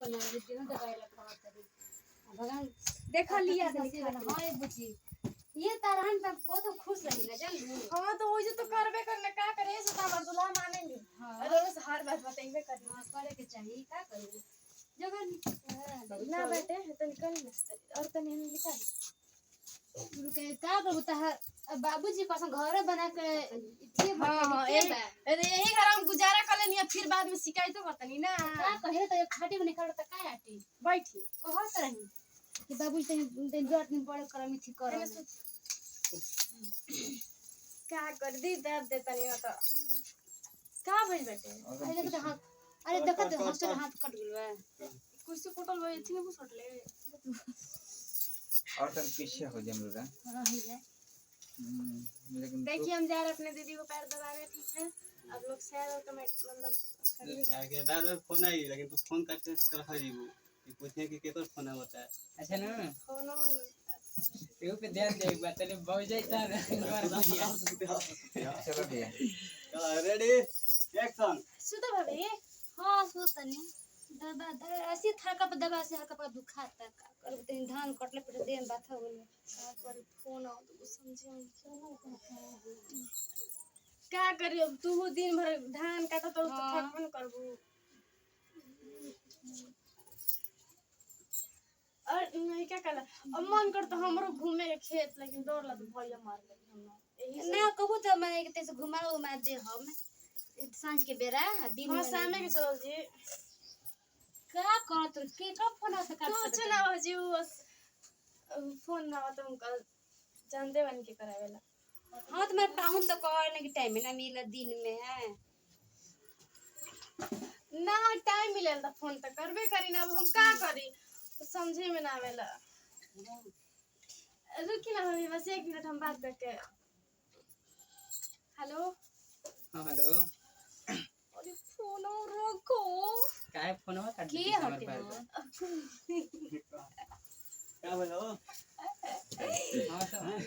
अपन मार दिन दवाई लखवा तरी भगवान देखा लिया तनी हां ये बुची ये तारहन पे बहुत खुश रही ना जान हां तो वो जो तो करबे करने का करे से हमर दुल्हा मानेंगे हां अरे रोज हर बात बताएंगे करना करे के चाहिए का करू जगह ना बेटे तो निकल और तनी हम निकाल रुके का करू त बाबूजी कसम घर बना के ये हां अरे यही घर हम गुजारा कर लेनी फिर बाद में शिकायत करतनी ना का कहे त खाटी में निकल त का आटी बैठी कहत रही कि बाबूजी तनी जोर दिन पड़े कर मिथि कर क्या कर दी दर्द देतनी ना तो का भइल बेटे अरे तो हाथ अरे देखत हाथ कट गेल बा कुछ कटल बा इथि में सटले और तन पीछे हो जाए मुरा रही जाए लेकिन देखिए हम जा रहे अपने दीदी को पैर दबाने ठीक है आप लोग शेयर और कमेंट मतलब आगे बार फोन आई लेकिन तू फोन करके रख जीबू कि पूछने की केकर फोन होता है अच्छा ना फोन ये पे ध्यान दे एक बात तेरे बहु जाता है चलो भैया चलो रेडी एक्शन सुतो भाभी हां सुतनी दबा ऐसी थरका पे दबा से हल्का पे दुखाता का कर तनी धान कटले पे देह बात हो गेल का कर फोन आओ तो समझे क्या करी अब तू दिन भर धान काटो तो थकन करबू और नहीं क्या कला अब मन कर तो हमरो घूमे के खेत लेकिन दौड़ ला तो भैया मार ले हम यही ना कहू त मैंने के तैसे घुमाओ मार दे हम सांझ के बेरा दिन हां में शाम के चलो जी का करत के का फोन से तो काट चला हो जी बस फोन ना तो उनका जानते बन के करावेला हां तो मैं पाऊं तो कहने के टाइम में ना मिला दिन में है ना टाइम मिलेल त फोन त करबे करी ना अब हम का करी तो समझे में ना आवेला रुकी ना भाभी बस 1 मिनट हम बात करके हेलो हां हेलो अरे फोन रखो काय फोन में काट की हटे क्या बोलो हां